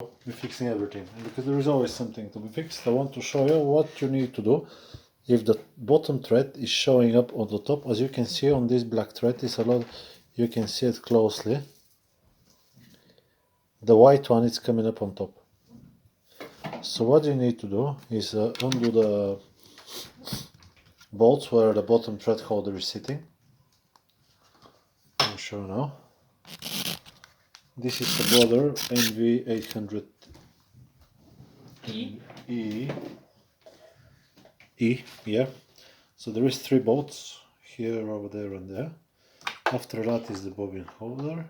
We're fixing everything, and because there is always something to be fixed, I want to show you what you need to do if the bottom thread is showing up on the top. As you can see on this black thread is a lot, you can see it closely. The white one is coming up on top. So what you need to do is undo the bolts where the bottom thread holder is sitting. I'll show you now. This is the Brother NV800 E, yeah. So there is 3 bolts here, over there, and there. After that is the bobbin holder,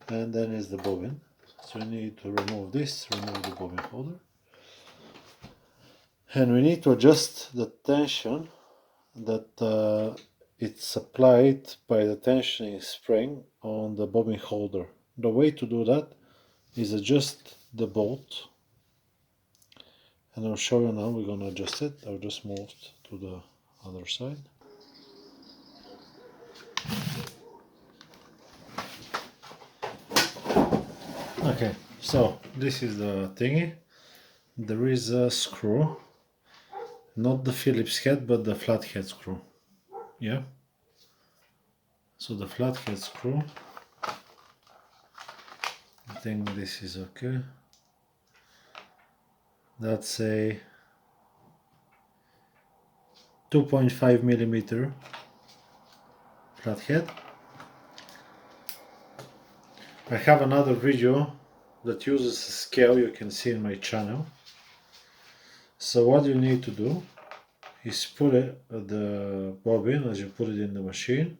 and then is the bobbin. So we need to remove this, remove the bobbin holder, and we need to adjust the tension that it's applied by the tensioning spring on the bobbin holder. The way to do that is adjust the bolt, and I'll show you now. We're gonna adjust it. I'll just move it to the other side. Okay, so this is the thingy. There is a screw, not the Phillips head, but the flathead screw. Yeah. So the flathead screw, I think this is okay. That's a 2.5 millimeter flathead. I have another video that uses a scale, you can see in my channel. So what you need to do is put it the bobbin as you put it in the machine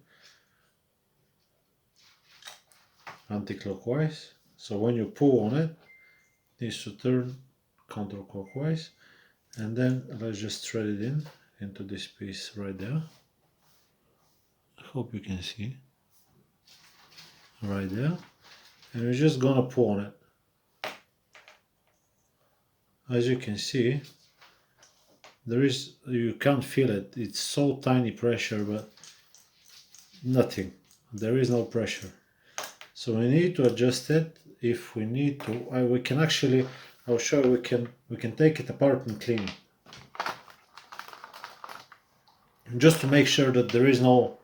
anti-clockwise. So when you pull on it, it needs to turn counterclockwise, and then let's just thread it in into this piece right there. I hope you can see right there, and we're just gonna pull on it. As you can see, you can't feel it, it's so tiny pressure, but nothing, there is no pressure. So we need to adjust it. If we need to, we can actually, I'll show you, we can take it apart and clean it, just to make sure that there is no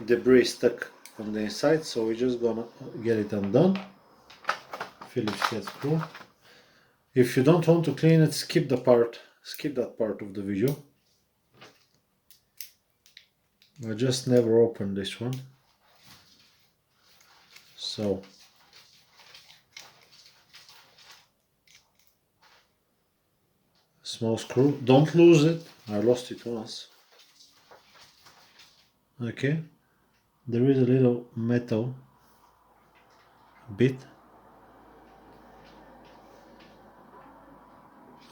debris stuck on the inside. So we're just gonna get it undone. Phillips head screw. If you don't want to clean it, skip that part of the video. I just never opened this one. So small screw, don't lose it. I lost it once. Okay, there is a little metal bit.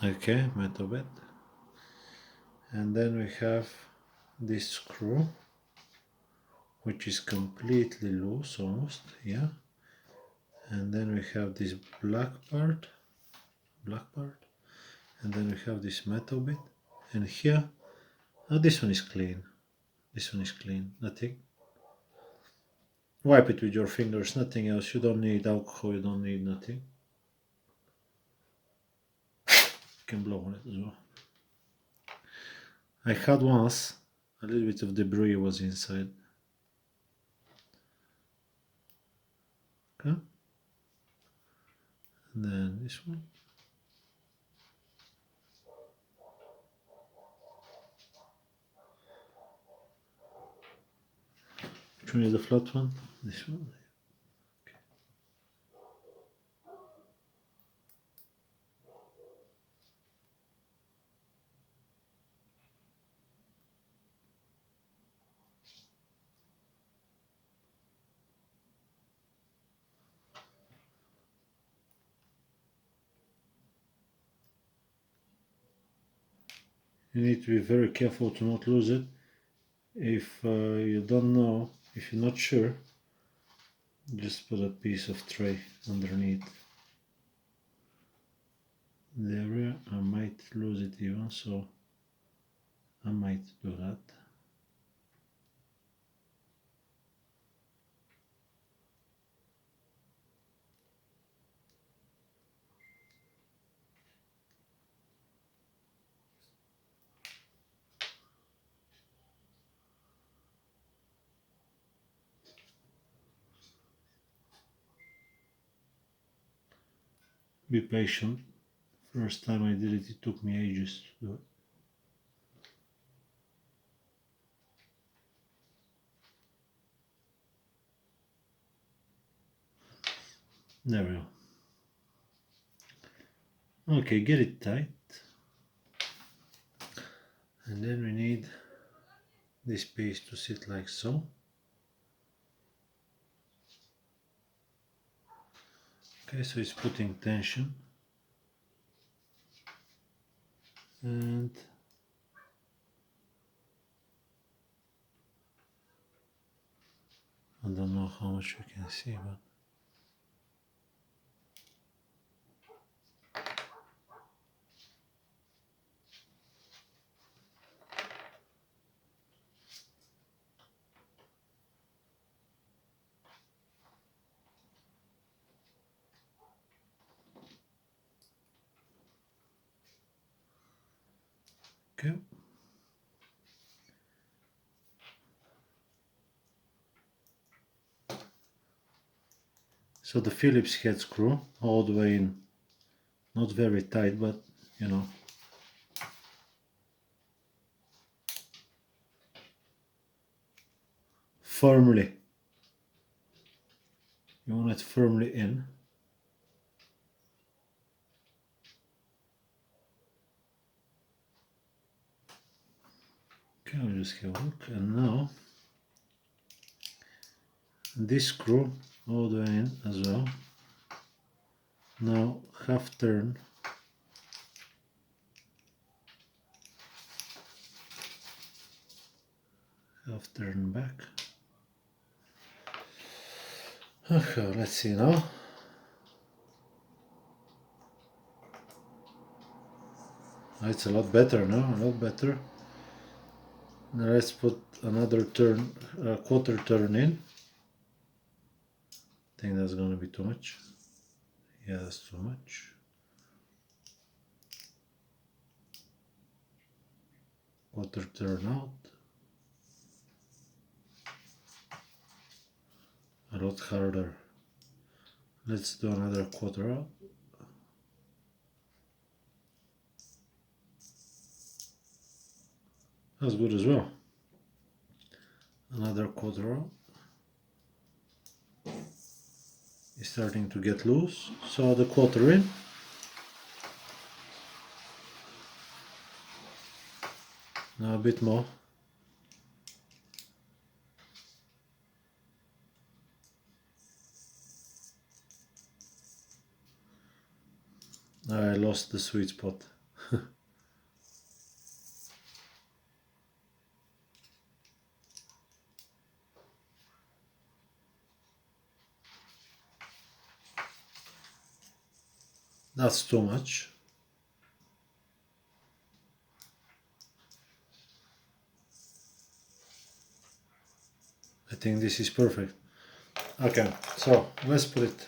Okay, metal bit. And then we have this screw, which is completely loose almost, yeah. And then we have this black part, and then we have this metal bit, and here, this one is clean. This one is clean, nothing. Wipe it with your fingers, nothing else. You don't need alcohol, you don't need nothing. You can blow on it as well. I had once a little bit of debris was inside. Okay. And then this one. Which one is the flat one? This one. Okay. You need to be very careful to not lose it. If you don't know, if you're not sure, just put a piece of tray underneath the area. I might lose it even, so I might do that. Be patient. First time I did it, it took me ages to do it. There we go. Okay, get it tight. And then we need this piece to sit like so. Okay, so it's putting tension. And I don't know how much you can see, but okay. So the Phillips head screw all the way in, not very tight, but you know. Firmly. You want it firmly in. Okay, I'll just have a look. And now this screw all the way in as well. Now half turn. Half turn back. Okay, let's see now. It's a lot better now, a lot better. Now let's put another turn, quarter turn in. I think that's gonna be too much. Yeah, that's too much. Quarter turn out. A lot harder. Let's do another quarter out. That's good as well. Another quarter out. It's starting to get loose. So the quarter in. Now a bit more. I lost the sweet spot. That's too much. I think this is perfect. Okay, so let's put it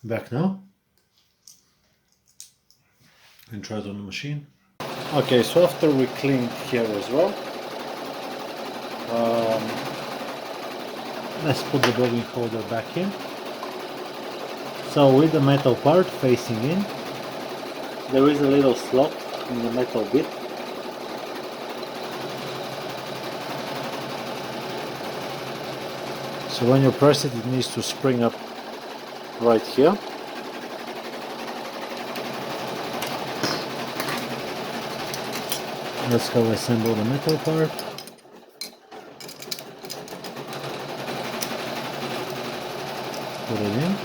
back now and try it on the machine. Okay, so after we cleaned here as well, let's put the bobbin holder back in. So with the metal part facing in, there is a little slot in the metal bit. So when you press it, it needs to spring up right here. Let's go assemble the metal part. Put it in.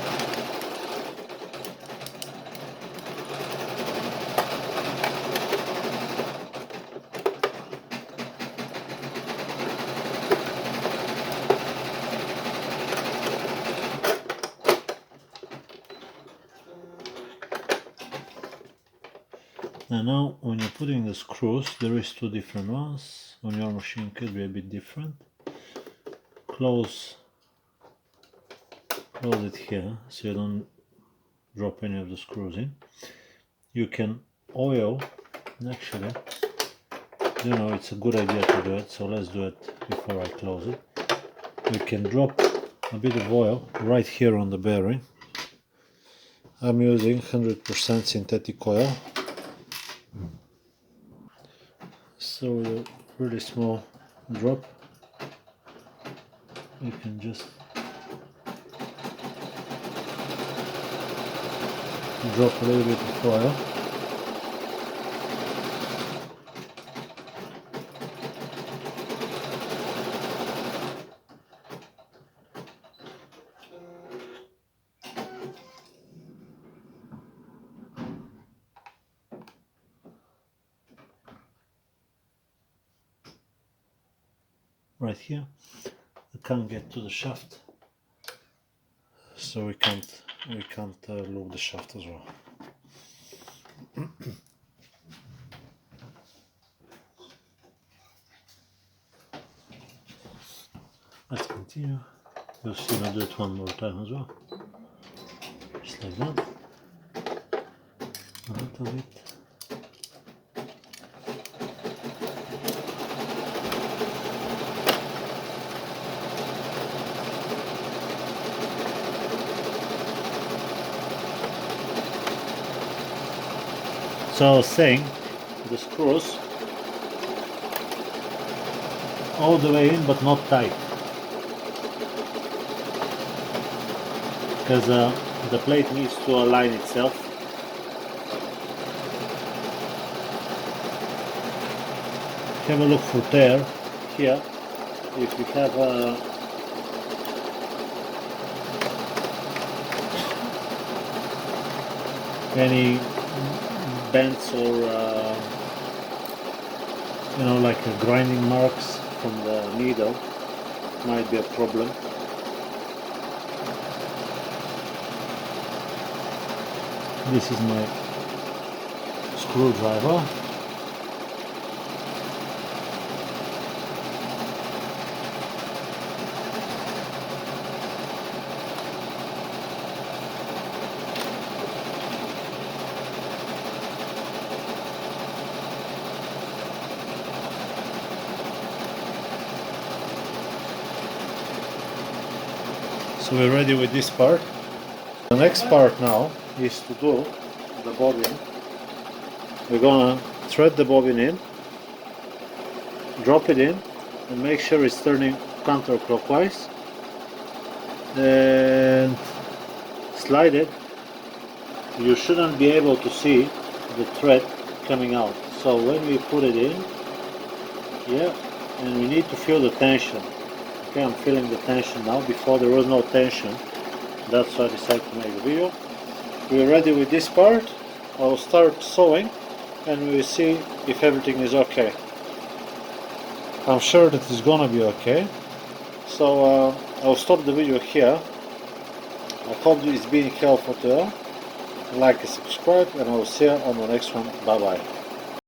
And now when you're putting the screws, there is two different ones. On your machine could be a bit different. Close it here so you don't drop any of the screws in. You can oil, actually, you know, it's a good idea to do it, so let's do it before I close it. You can drop a bit of oil right here on the bearing. I'm using 100% synthetic oil, so with a really small drop you can just drop a little bit of oil. Right here, I can't get to the shaft, so we can't loop the shaft as well. Let's continue. You'll see me do it one more time as well. Just like that. A little bit. So I was saying, the screws all the way in but not tight, because the plate needs to align itself. Have a look for tear here. If you have any bends or you know, like grinding marks from the needle, might be a problem. This is my screwdriver. So we're ready with this part. The next part now is to do the bobbin. We're gonna thread the bobbin in, drop it in, and make sure it's turning counterclockwise, and slide it. You shouldn't be able to see the thread coming out. So when we put it in, yeah, and we need to feel the tension. Okay, I'm feeling the tension now. Before there was no tension. That's why I decided to make the video. We're ready with this part. I'll start sewing and we will see if everything is okay. I'm sure that it's gonna be okay. So I'll stop the video here. I hope it's been helpful to you. Like and subscribe, and I'll see you on the next one. Bye bye.